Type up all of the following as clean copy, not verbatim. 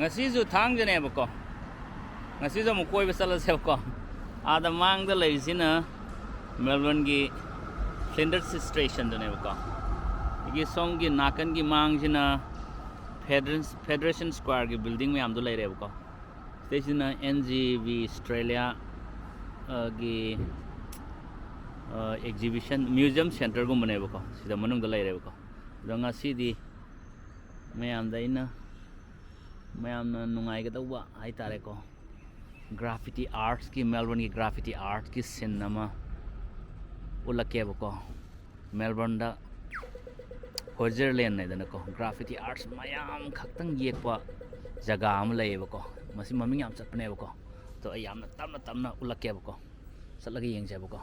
ngasisu thangjanebako ngasisu amuk koiba chalasebako ada mangda leisina Melbourne gi Flinders station donebako igi song gi nakan gi mangsina Federation Square gi building me amdo leirebako station NGV Australia gi exhibition museum center gum banebako sida manung da leirebako donga sidi mayamda ina mayamna nungai ga dawa hai tare ko graffiti arts ki Melbourne ki graffiti arts ki cinema ulakebako Melbourne da Hozerland ne dana ko graffiti arts mayam khaktang yekpa jaga am leibako masi maming yam chatpanebako to ayamna tamna ulakebako satlaga yengjebako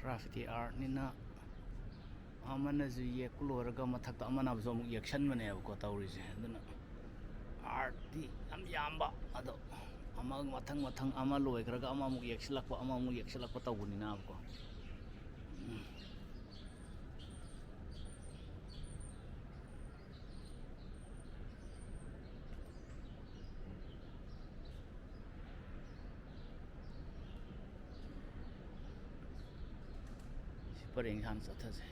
graffiti art nina amana ju yekloraga mathakta amana bzo amuk yekshanbane ko tawrise aduna art di am yamba ado amag mathang ama loikraga ama amuk yeksilakpa tawunina ko Paring han sathase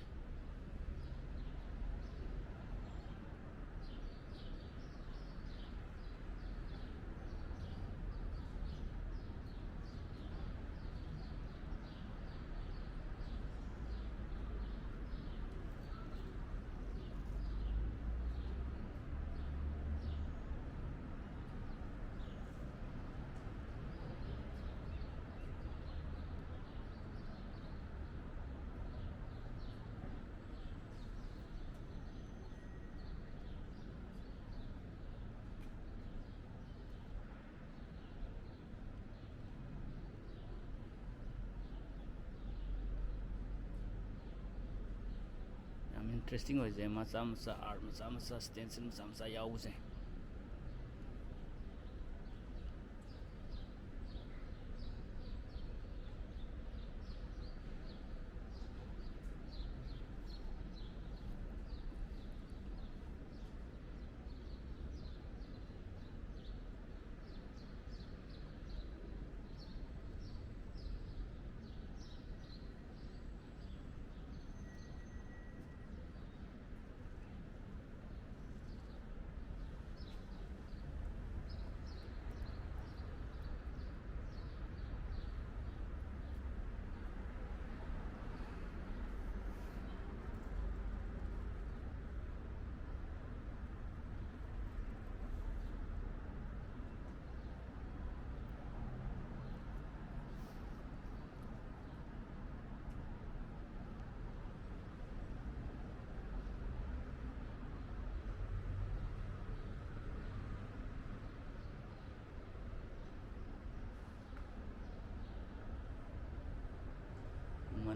interesting hoise macha art macha stencil macha yause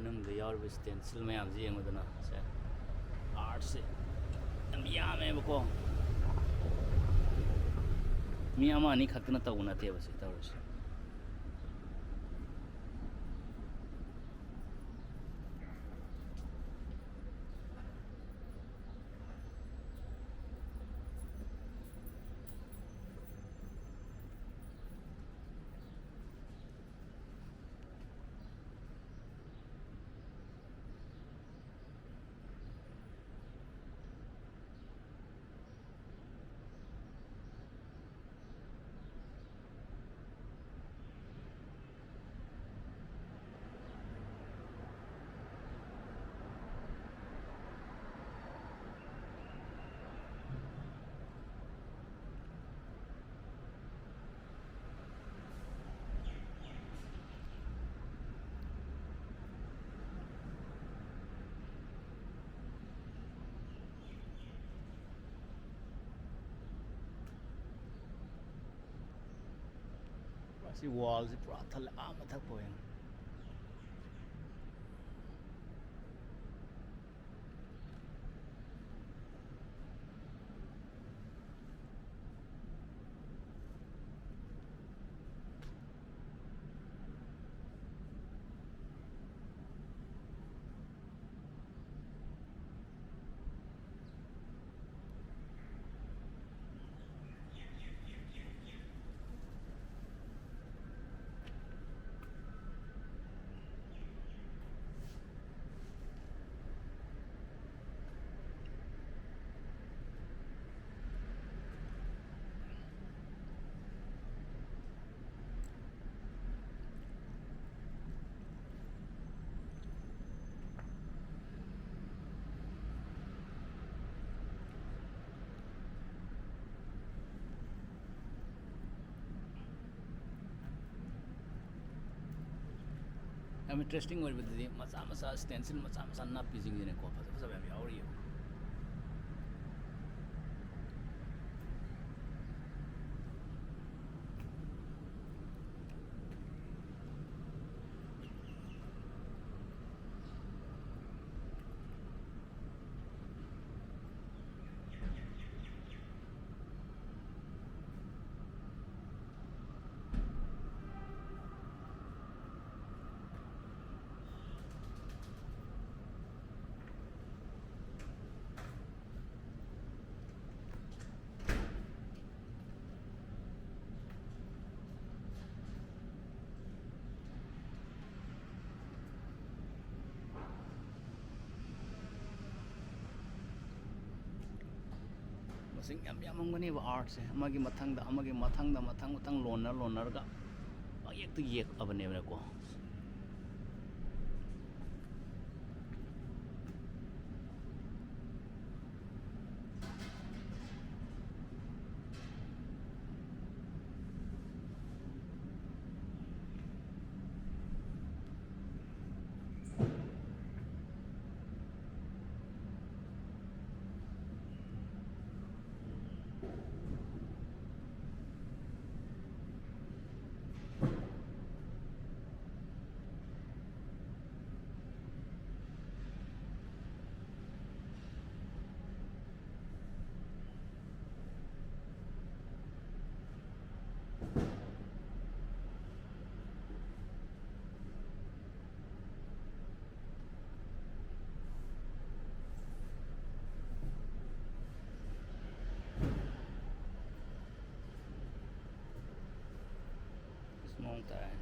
ꯃꯅꯨꯡꯗ ꯌꯥꯎꯔꯤꯕ ꯁ꯭ꯇꯦꯟꯁꯤꯜ ꯃꯌꯥꯝꯁꯦ ꯌꯦꯡꯕꯗꯅ ꯁꯦ ꯑꯥꯔꯠꯁꯦ ꯌꯥꯝ ꯌꯥꯝꯃꯦꯕꯀꯣ ꯃꯤ ꯑꯃ ꯑꯅꯤ ꯈꯛꯇꯅ ꯇꯧꯕ ꯅꯠꯇꯦꯕ ꯁꯤ ꯇꯧꯔꯤꯁꯦ ꯁꯤ ꯋꯥꯜꯁꯤ ꯄꯨꯔꯥ ꯊꯜꯂꯦ ꯃꯊꯛ ꯄꯣꯏꯅ ꯌꯥꯝ ꯏꯟꯇꯔꯦꯁꯇꯤꯡ ꯑꯣꯏꯕꯗꯗꯤ ꯃꯆꯥ ꯃꯆꯥ ꯁ꯭ꯇꯦꯟꯁꯤꯜ ꯃꯆꯥ ꯃꯆꯥ ꯅꯞꯄꯤꯁꯤꯡꯁꯤꯅꯦꯀꯣ ꯐꯖ ꯐꯖꯕ ꯌꯥꯝ ꯌꯥꯎꯔꯤꯑꯕ ꯃꯁꯤꯡ ꯌꯥꯝ ꯌꯥꯝꯃꯝꯒꯅꯦꯕ ꯑꯥꯔꯠꯁꯦ ꯑꯃꯒꯤ ꯃꯊꯪꯗ ꯑꯃꯒꯤ ꯃꯊꯪꯗ ꯃꯊꯪ ꯃꯊꯪ ꯂꯣꯟꯅꯔꯒ ꯌꯦꯛꯇ ꯌꯦꯛꯑꯕꯅꯦꯕꯀꯣ mong tayo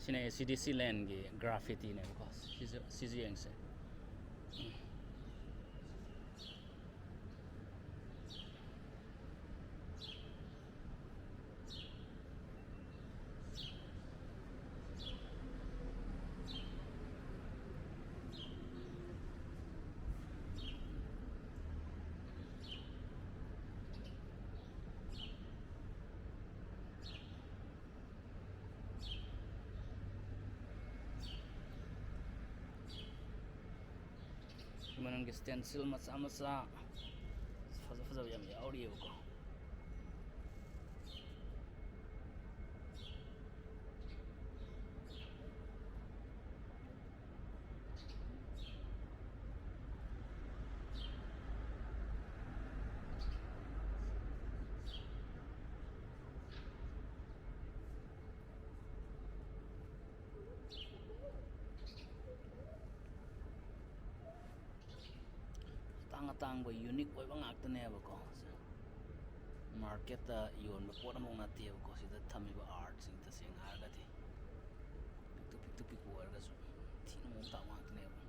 sine CDC land gi graffiti ne ko sisi yang se manang stencil macha faza yam yauri ko tang unique oiba ngakta ne ko market ta yon ba pot among na te ko sida thamiba art sing ta sing har ga ti tu pik war ga su thin mo ta ngakta ne